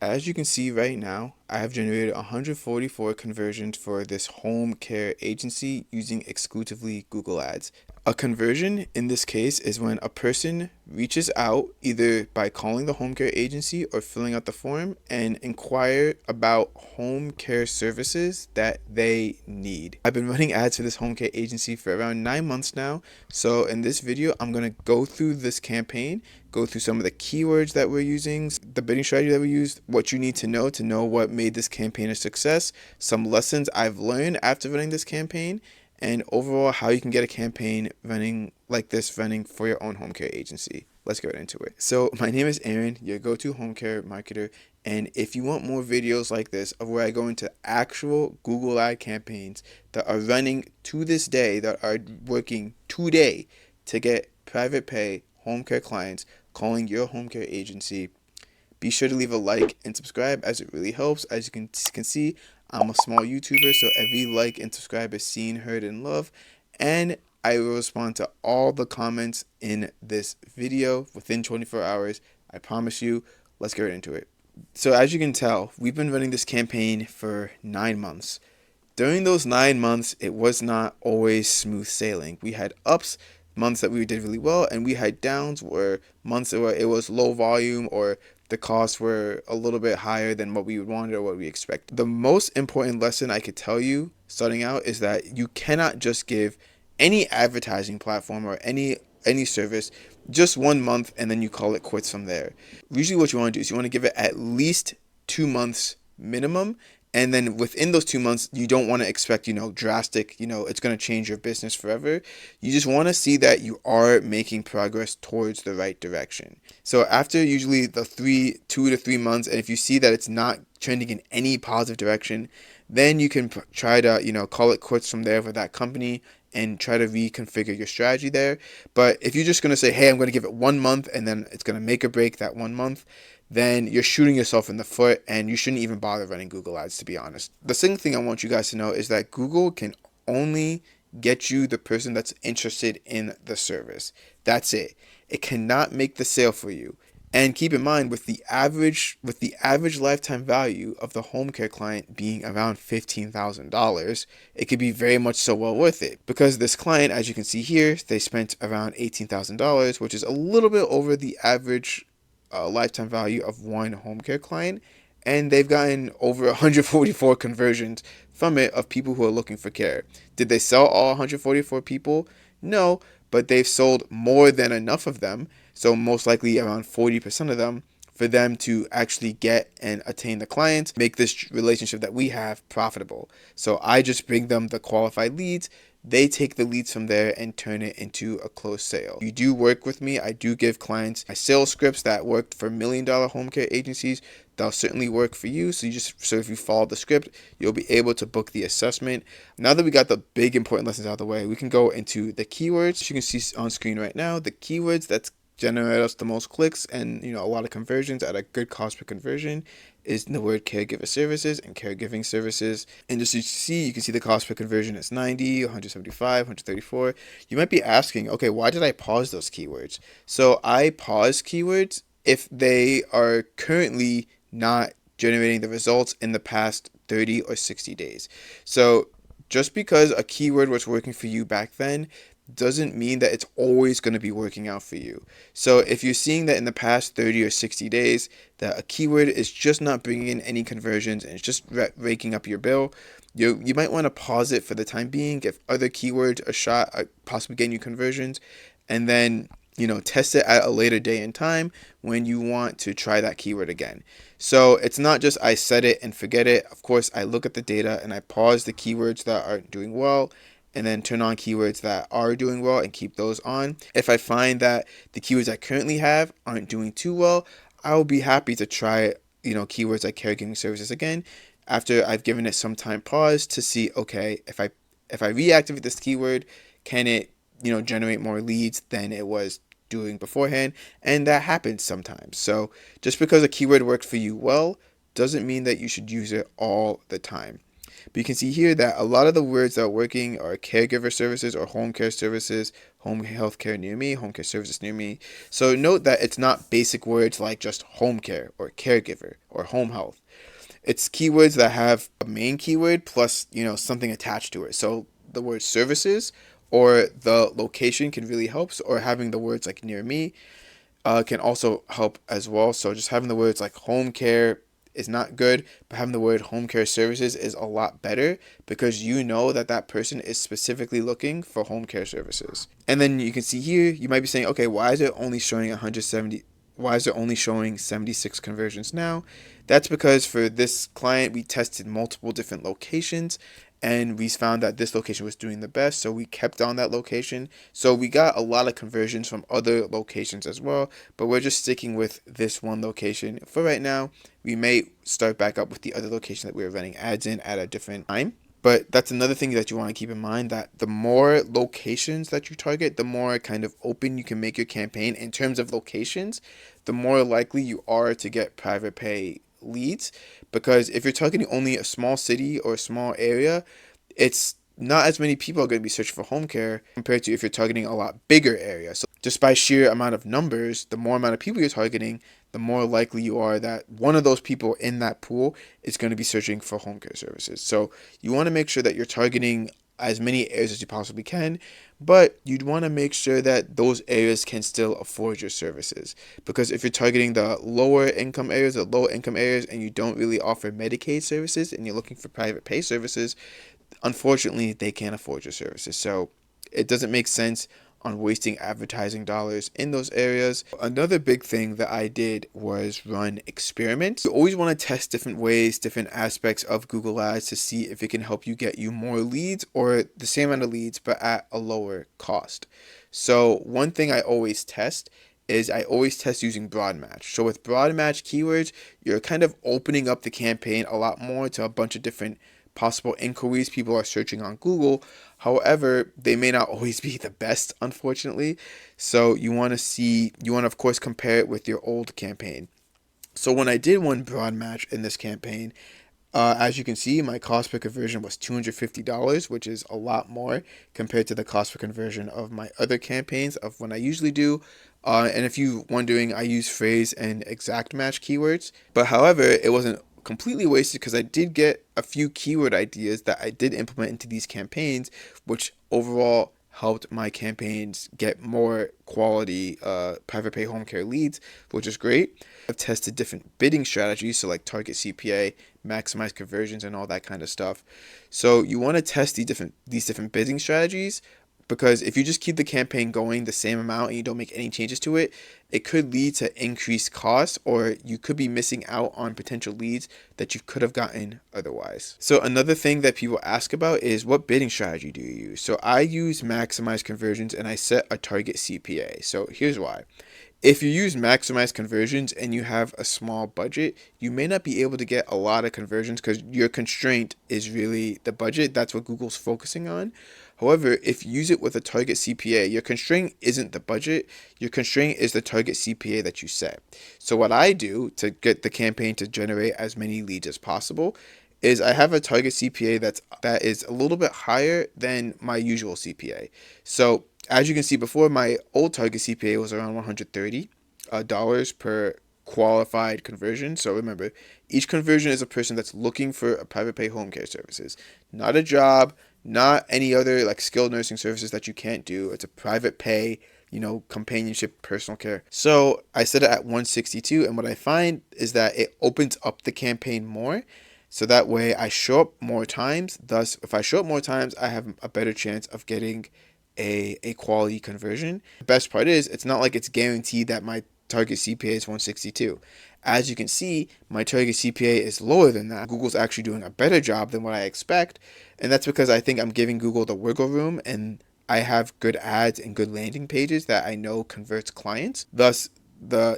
As you can see right now, I have generated 144 conversions for this home care agency using exclusively Google Ads. A conversion in this case is when a person reaches out either by calling the home care agency or filling out the form and inquire about home care services that they need. I've been running ads for this home care agency for around 9 months now. So in this video, I'm going to go through this campaign, go through some of the keywords that we're using, the bidding strategy that we used, what you need to know what made this campaign a success, some lessons I've learned after running this campaign, and overall how you can get a campaign running like this running for your own home care agency. Let's get into it. So my name is Aaron, your go-to home care marketer, and if you want more videos like this of where I go into actual Google ad campaigns that are running to this day, that are working today to get private pay home care clients calling your home care agency, be sure to leave a like and subscribe as it really helps. As you can see, I'm a small YouTuber, so every like and subscribe is seen, heard, and loved. And I will respond to all the comments in this video within 24 hours. I promise you. Let's get right into it. So as you can tell, we've been running this campaign for 9 months. During those 9 months, it was not always smooth sailing. We had ups, months that we did really well, and we had downs where months where it was low volume or the costs were a little bit higher than what we wanted or what we expected. The most important lesson I could tell you starting out is that you cannot just give any advertising platform or any service just 1 month and then you call it quits from there. Usually what you want to do is you want to give it at least 2 months minimum, and then within those 2 months you don't want to expect drastic, it's going to change your business forever. You just want to see that you are making progress towards the right direction. So after usually the 2 to 3 months, and if you see that it's not trending in any positive direction, then you can try to call it quits from there for that company and try to reconfigure your strategy there. But if you're just going to say, hey, I'm going to give it 1 month and then it's going to make or break that 1 month, then you're shooting yourself in the foot and you shouldn't even bother running Google ads, to be honest. The second thing I want you guys to know is that Google can only get you the person that's interested in the service. That's it. It cannot make the sale for you. And keep in mind, with the average lifetime value of the home care client being around $15,000, it could be very much so well worth it. Because this client, as you can see here, they spent around $18,000, which is a little bit over the average lifetime value of one home care client, and they've gotten over 144 conversions from it of people who are looking for care. Did they sell all 144 people? No, but they've sold more than enough of them, so most likely around 40% of them, for them to actually get and attain the clients, make this relationship that we have profitable. So I just bring them the qualified leads. They take the leads from there and turn it into a closed sale. You do work with me. I do give clients my sales scripts that worked for $1 million home care agencies. They'll certainly work for you. So if you follow the script, you'll be able to book the assessment. Now that we got the big important lessons out of the way, we can go into the keywords. As you can see on screen right now, the keywords that's generate us the most clicks and a lot of conversions at a good cost per conversion is the word caregiver services and caregiving services. And just so you can see the cost per conversion is 90, 175, 134. You might be asking, okay, why did I pause those keywords? So I pause keywords if they are currently not generating the results in the past 30 or 60 days. So just because a keyword was working for you back then doesn't mean that it's always going to be working out for you. So if you're seeing that in the past 30 or 60 days that a keyword is just not bringing in any conversions and it's just raking up your bill, you might want to pause it for the time being, give other keywords a shot at possibly getting you conversions, and then test it at a later day and time when you want to try that keyword again. So it's not just I set it and forget it. Of course, I look at the data and I pause the keywords that aren't doing well and then turn on keywords that are doing well and keep those on. If I find that the keywords I currently have aren't doing too well, I will be happy to try, keywords like caregiving services again after I've given it some time pause to see, okay, if I reactivate this keyword, can it, generate more leads than it was doing beforehand? And that happens sometimes. So just because a keyword worked for you well doesn't mean that you should use it all the time. But you can see here that a lot of the words that are working are caregiver services or home care services, home health care near me, home care services near me. So note that it's not basic words like just home care or caregiver or home health. It's keywords that have a main keyword plus, something attached to it. So the word services or the location can really help, or having the words like near me can also help as well. So just having the words like home care is not good, but having the word home care services is a lot better because you know that that person is specifically looking for home care services. And then you can see here, you might be saying, okay, why is it only showing 170? Why is it only showing 76 conversions now? That's because for this client, we tested multiple different locations and we found that this location was doing the best, so we kept on that location. So we got a lot of conversions from other locations as well, but we're just sticking with this one location for right now. We may start back up with the other location that we were running ads in at a different time. But that's another thing that you want to keep in mind, that the more locations that you target, the more kind of open you can make your campaign in terms of locations, the more likely you are to get private pay leads. Because if you're targeting only a small city or a small area, it's not as many people are going to be searching for home care compared to if you're targeting a lot bigger area. So just by sheer amount of numbers, the more amount of people you're targeting, the more likely you are that one of those people in that pool is going to be searching for home care services. So you want to make sure that you're targeting as many areas as you possibly can, but you'd want to make sure that those areas can still afford your services. Because if you're targeting the lower income areas, the low income areas, and you don't really offer Medicaid services and you're looking for private pay services, unfortunately, they can't afford your services. So it doesn't make sense on wasting advertising dollars in those areas. Another big thing that I did was run experiments. You always want to test different ways, different aspects of Google Ads to see if it can help you get you more leads or the same amount of leads but at a lower cost. So one thing I always test is I always test using broad match. So with broad match keywords, you're kind of opening up the campaign a lot more to a bunch of different possible inquiries people are searching on Google. However, they may not always be the best, unfortunately. So you want to of course compare it with your old campaign. So when I did one broad match in this campaign, as you can see, my cost per conversion was $250, which is a lot more compared to the cost per conversion of my other campaigns of when I usually do. And if you're wondering, I use phrase and exact match keywords. But however, it wasn't completely wasted because I did get a few keyword ideas that I did implement into these campaigns, which overall helped my campaigns get more quality private pay home care leads, which is great. I've tested different bidding strategies, so like target CPA, maximize conversions, and all that kind of stuff. So you want to test these different bidding strategies, because if you just keep the campaign going the same amount and you don't make any changes to it, it could lead to increased costs, or you could be missing out on potential leads that you could have gotten otherwise. So another thing that people ask about is, what bidding strategy do you use? So I use maximize conversions and I set a target CPA. So here's why. If you use maximize conversions and you have a small budget, you may not be able to get a lot of conversions because your constraint is really the budget. That's what Google's focusing on. However, if you use it with a target CPA, your constraint isn't the budget. Your constraint is the target CPA that you set. So what I do to get the campaign to generate as many leads as possible is I have a target CPA that is a little bit higher than my usual CPA. So as you can see before, my old target CPA was around $130 per qualified conversion. So remember, each conversion is a person that's looking for a private pay home care services, not a job, not any other like skilled nursing services that you can't do. It's a private pay, companionship, personal care. So I set it at 162, and what I find is that it opens up the campaign more. So that way I show up more times. Thus, if I show up more times, I have a better chance of getting a quality conversion. The best part is, it's not like it's guaranteed that my target CPA is 162. As you can see, my target CPA is lower than that. Google's actually doing a better job than what I expect. And that's because I think I'm giving Google the wiggle room, and I have good ads and good landing pages that I know converts clients. Thus,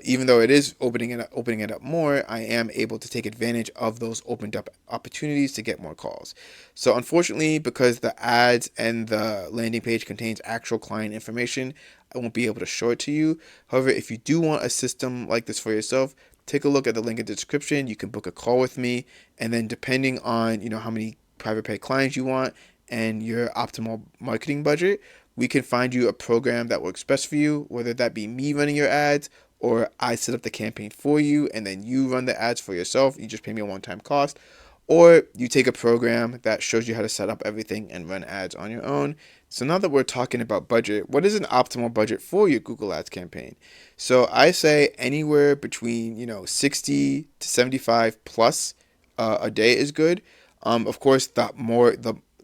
even though it is opening it up more, I am able to take advantage of those opened up opportunities to get more calls. So unfortunately, because the ads and the landing page contains actual client information, I won't be able to show it to you. However, if you do want a system like this for yourself, take a look at the link in the description. You can book a call with me, and then depending on how many private pay clients you want and your optimal marketing budget, we can find you a program that works best for you, whether that be me running your ads or I set up the campaign for you and then you run the ads for yourself. You just pay me a one-time cost. Or you take a program that shows you how to set up everything and run ads on your own. So now that we're talking about budget, what is an optimal budget for your Google Ads campaign? So I say anywhere between 60 to 75 plus a day is good. Of course, the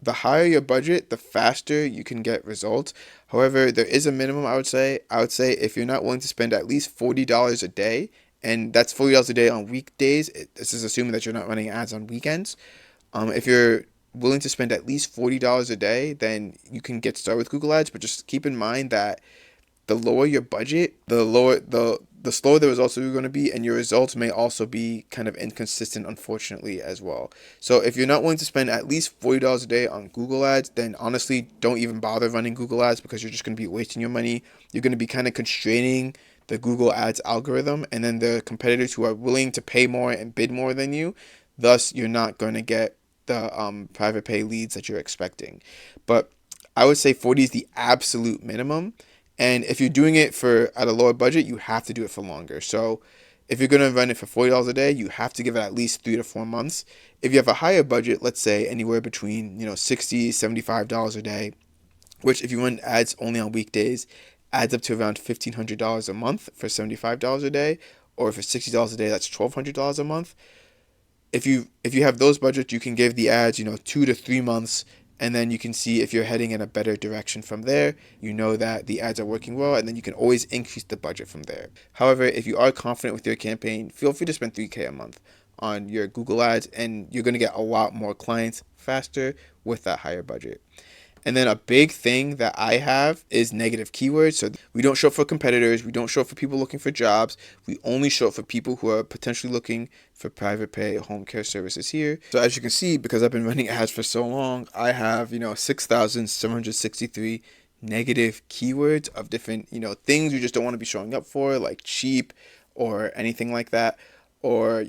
higher your budget, the faster you can get results. However, there is a minimum. I would say if you're not willing to spend at least $40 a day, and that's $40 a day on weekdays. This is assuming that you're not running ads on weekends. If you're willing to spend at least $40 a day, then you can get started with Google Ads. But just keep in mind that the lower your budget, the slower the results are going to be, and your results may also be kind of inconsistent, unfortunately, as well. So if you're not willing to spend at least $40 a day on Google Ads, then honestly, don't even bother running Google Ads because you're just going to be wasting your money. You're going to be kind of constraining the Google Ads algorithm, and then the competitors who are willing to pay more and bid more than you. Thus, you're not going to get the private pay leads that you're expecting. But I would say 40 is the absolute minimum. And if you're doing it for at a lower budget, you have to do it for longer. So if you're going to run it for $40 a day, you have to give it at least 3 to 4 months. If you have a higher budget, let's say anywhere between $60, $75 a day, which if you run ads only on weekdays, adds up to around $1,500 a month for $75 a day, or for $60 a day, that's $1,200 a month. If you have those budgets, you can give the ads 2 to 3 months, and then you can see if you're heading in a better direction from there. You know that the ads are working well, and then you can always increase the budget from there. However, if you are confident with your campaign, feel free to spend $3K a month on your Google Ads, and you're going to get a lot more clients faster with that higher budget. And then a big thing that I have is negative keywords. So we don't show up for competitors. We don't show up for people looking for jobs. We only show up for people who are potentially looking for private pay home care services here. So as you can see, because I've been running ads for so long, I have, 6,763 negative keywords of different, things you just don't want to be showing up for, like cheap or anything like that, or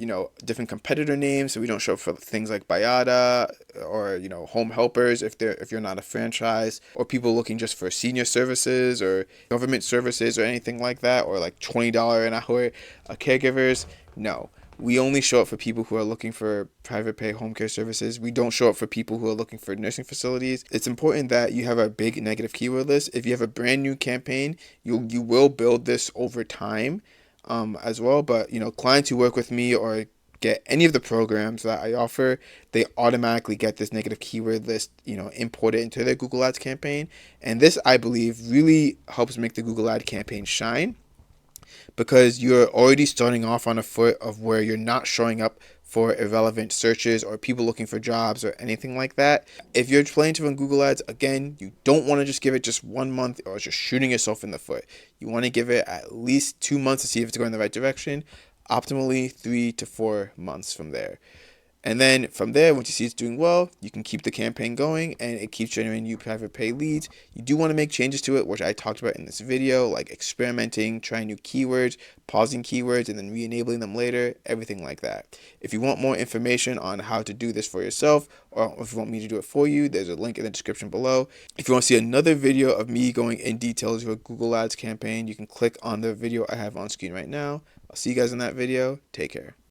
different competitor names. So we don't show up for things like Bayada or home helpers if you're not a franchise, or people looking just for senior services or government services or anything like that, or like $20 an hour caregivers. No, we only show up for people who are looking for private pay home care services. We don't show up for people who are looking for nursing facilities. It's important that you have a big negative keyword list. If you have a brand new campaign, you will build this over time as well. But clients who work with me or get any of the programs that I offer, they automatically get this negative keyword list imported into their Google Ads campaign. And this, I believe, really helps make the Google Ad campaign shine, because you're already starting off on a foot of where you're not showing up for irrelevant searches or people looking for jobs or anything like that. If you're planning to run Google Ads, again, you don't want to just give it just 1 month or just shooting yourself in the foot. You want to give it at least 2 months to see if it's going in the right direction. Optimally 3 to 4 months from there. And then from there, once you see it's doing well, you can keep the campaign going and it keeps generating you private pay leads. You do want to make changes to it, which I talked about in this video, like experimenting, trying new keywords, pausing keywords, and then re-enabling them later, everything like that. If you want more information on how to do this for yourself, or if you want me to do it for you, there's a link in the description below. If you want to see another video of me going in details of a Google Ads campaign, you can click on the video I have on screen right now. I'll see you guys in that video. Take care.